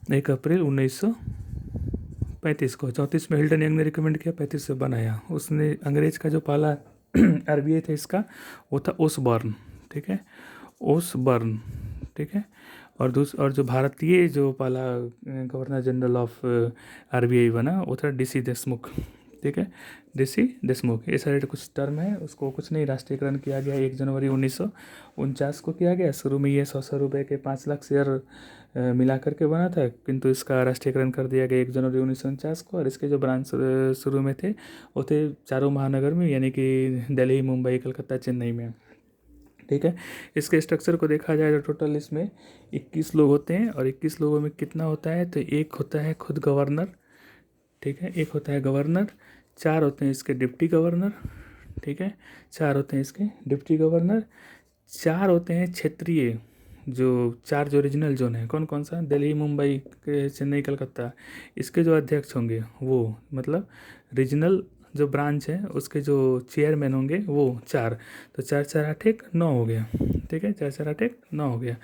Speaker 1: 1935 को। 34 में हिल्टन यंग ने रिकमेंड किया, 35 से बनाया उसने। अंग्रेज का जो पहला RBI था इसका, वो था ओसबर्न। ठीक है, ओसबर्न। ठीक है, और जो भारतीय जो पहला गवर्नर जनरल ऑफ RBI बना, वो था DC देशमुख। ठीक है, DC देशमुख। ये सारे कुछ टर्म है, उसको कुछ नहीं, राष्ट्रीयकरण किया गया 1 जनवरी 1949 को किया गया। शुरू में ये 100 रुपये के 5 लाख शेयर मिला करके बना था, किंतु इसका राष्ट्रीयकरण कर दिया गया 1 जनवरी 1949 को। और इसके जो ब्रांच शुरू में थे वो थे चारों महानगर में, यानी कि दिल्ली, मुंबई, कलकत्ता, चेन्नई में। ठीक है, इसके स्ट्रक्चर को देखा जाए तो टोटल इसमें 21 लोग होते हैं। और 21 लोगों में कितना होता है, तो एक होता है खुद गवर्नर। ठीक है, एक होता है गवर्नर, 4 होते हैं इसके डिप्टी गवर्नर। ठीक है, 4 होते हैं इसके डिप्टी गवर्नर, 4 होते हैं क्षेत्रीय, जो 4 जो रीजनल जोन है, कौन कौन सा, दिल्ली, मुंबई, चेन्नई, कलकत्ता, इसके जो अध्यक्ष होंगे वो मतलब रीजनल जो ब्रांच है उसके जो चेयरमैन होंगे वो 4। तो 4 4 8 1 9 हो गया। ठीक है, 4 4 8 1 9 हो गया।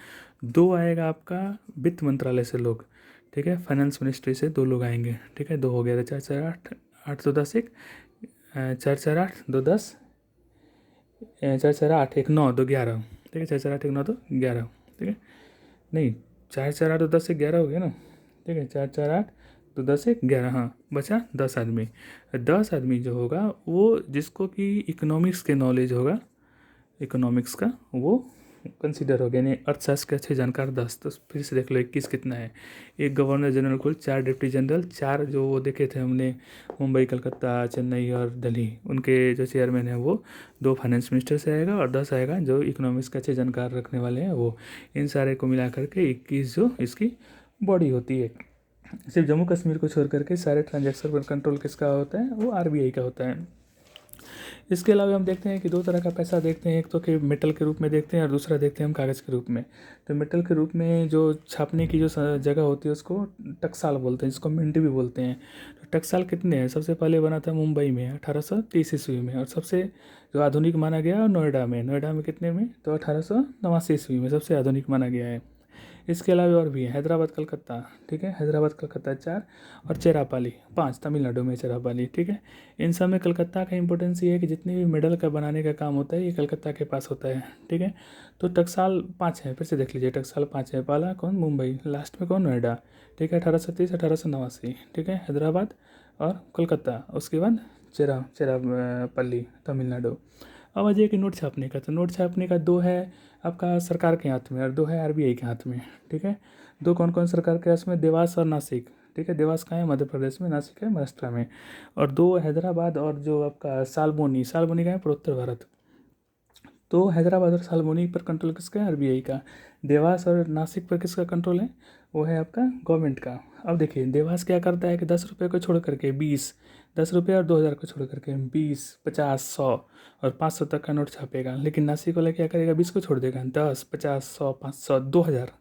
Speaker 1: 2 आएगा आपका वित्त मंत्रालय से लोग। ठीक है, फाइनेंस मिनिस्ट्री से 2 लोग आएंगे। ठीक है, 2 हो गया, तो 4 4 8 8 2 10 1, 4 4 8 2 10 चार चार आठ एक नौ दो 11, ठीक है, 4 4 8 1 9 तो 11, ठीक है, नहीं 4 4 8 तो 10 से 11 हो गया ना, ठीक है, 4 4 8 तो 10 से 11, हाँ बचा 10 आदमी। 10 आदमी जो होगा वो जिसको कि इकोनॉमिक्स के नॉलेज होगा, इकोनॉमिक्स का, वो कंसीडर हो गया, यानी अर्थशास्त्र के अच्छे जानकार 10। तो फिर से देख लो 21 कितना है, एक गवर्नर जनरल कुल, 4 डिप्टी जनरल, 4 जो वो देखे थे हमने मुंबई कलकत्ता चेन्नई और दिल्ली, उनके जो चेयरमैन है वो 2 फाइनेंस मिनिस्टर से आएगा और 10 आएगा जो इकोनॉमिक्स के अच्छे जानकार रखने वाले हैं वो। इन सारे को मिला करके 21 जो इसकी बॉडी होती है। सिर्फ जम्मू कश्मीर को छोड़ करके सारे ट्रांजैक्शन पर कंट्रोल किसका होता है, वो आरबीआई का होता है। इसके अलावा हम देखते हैं कि 2 तरह का पैसा देखते हैं, एक तो कि मेटल के रूप में देखते हैं और दूसरा देखते हैं हम कागज़ के रूप में। तो मेटल के रूप में जो छापने की जो जगह होती है उसको टकसाल बोलते हैं, जिसको मिंट भी बोलते हैं। तो टकसाल कितने हैं, सबसे पहले बना था मुंबई में 1830 ईस्वी में, और सबसे जो आधुनिक माना गया नोएडा में। नोएडा में कितने में, तो 1889 ईस्वी में सबसे आधुनिक माना गया है। इसके अलावा और भी है, हैदराबाद कलकत्ता, ठीक है, हैदराबाद कलकत्ता 4, और चेरापाली 5, तमिलनाडु में चेरापाली, ठीक है। इन सब में कलकत्ता का इंपॉर्टेंस ये है कि जितनी भी मेडल का बनाने का काम होता है ये कलकत्ता के पास होता है, ठीक है। तो टकसाल 5 है, फिर से देख लीजिए, टकसाल 5 है, पहला कौन, मुंबई, लास्ट में कौन, नोएडा, ठीक है, 1830 1889, ठीक है, हैदराबाद और कलकत्ता, उसके बाद चेरापल्ली तमिलनाडु। अब आ जाइए कि नोट छापने का, तो नोट छापने का 2 है आपका सरकार के हाथ में और 2 है आरबीआई के हाथ में, ठीक है। 2 कौन कौन सरकार के हाथ में, देवास और नासिक, ठीक है, देवास कहाँ है, मध्य प्रदेश में, नासिक है महाराष्ट्र में। और 2 हैदराबाद और जो आपका सालमोनी, सालमोनी कहाँ है, पूर्वोत्तर भारत। तो हैदराबाद और सालमोनी पर कंट्रोल किसका है, आरबीआई का। देवास और नासिक पर किसका कंट्रोल है, वो है आपका गवर्नमेंट का। अब देखिए देवास क्या करता है कि 10 रुपये को छोड़ करके 20, 10 रुपये और 2000 को छोड़ करके 20, 50, 100 और 500 तक का नोट छापेगा। लेकिन नासिक वाला क्या करेगा, 20 को छोड़ देगा, 10, 50, 100, 500, 2000,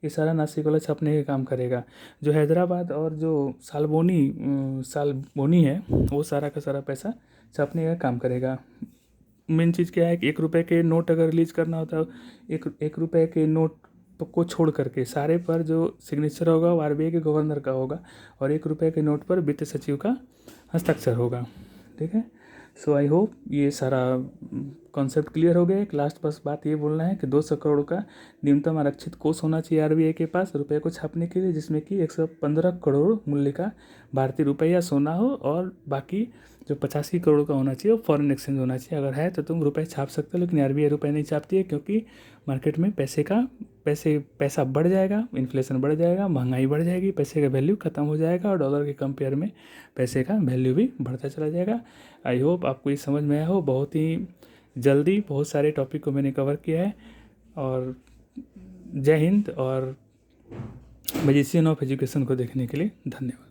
Speaker 1: ये सारा नासिक वाला छापने का काम करेगा। जो हैदराबाद और जो सालबोनी है वो सारा का सारा पैसा छापने का काम करेगा। मेन चीज़ क्या है कि 1 रुपये के नोट अगर रिलीज करना होता है, 1 रुपये के नोट को छोड़ करके सारे पर जो सिग्नेचर होगा वो आरबीआई के गवर्नर का होगा, और 1 रुपये के नोट पर वित्त सचिव का हस्ताक्षर होगा, ठीक है। सो आई होप ये सारा कॉन्सेप्ट क्लियर हो गया। एक लास्ट बस बात ये बोलना है कि 200 करोड़ का न्यूनतम आरक्षित कोष होना चाहिए आरबीआई के पास रुपये को छापने के लिए, जिसमें कि 115 करोड़ मूल्य का भारतीय रुपया सोना हो, और बाकी जो 85 करोड़ का होना चाहिए वो फॉरेन एक्सचेंज होना चाहिए। अगर है तो तुम रुपए छाप सकते हो, लेकिन आरबीआई रुपए नहीं छापती है, क्योंकि मार्केट में पैसा बढ़ जाएगा, इन्फ्लेशन बढ़ जाएगा, महंगाई बढ़ जाएगी, पैसे का वैल्यू खत्म हो जाएगा, और डॉलर के कंपेयर में पैसे का वैल्यू भी बढ़ता चला जाएगा। आई होप आपको ये समझ में आया हो। बहुत ही जल्दी बहुत सारे टॉपिक को मैंने कवर किया है। और जय हिंद, और मैजिशियन ऑफ एजुकेशन को देखने के लिए धन्यवाद।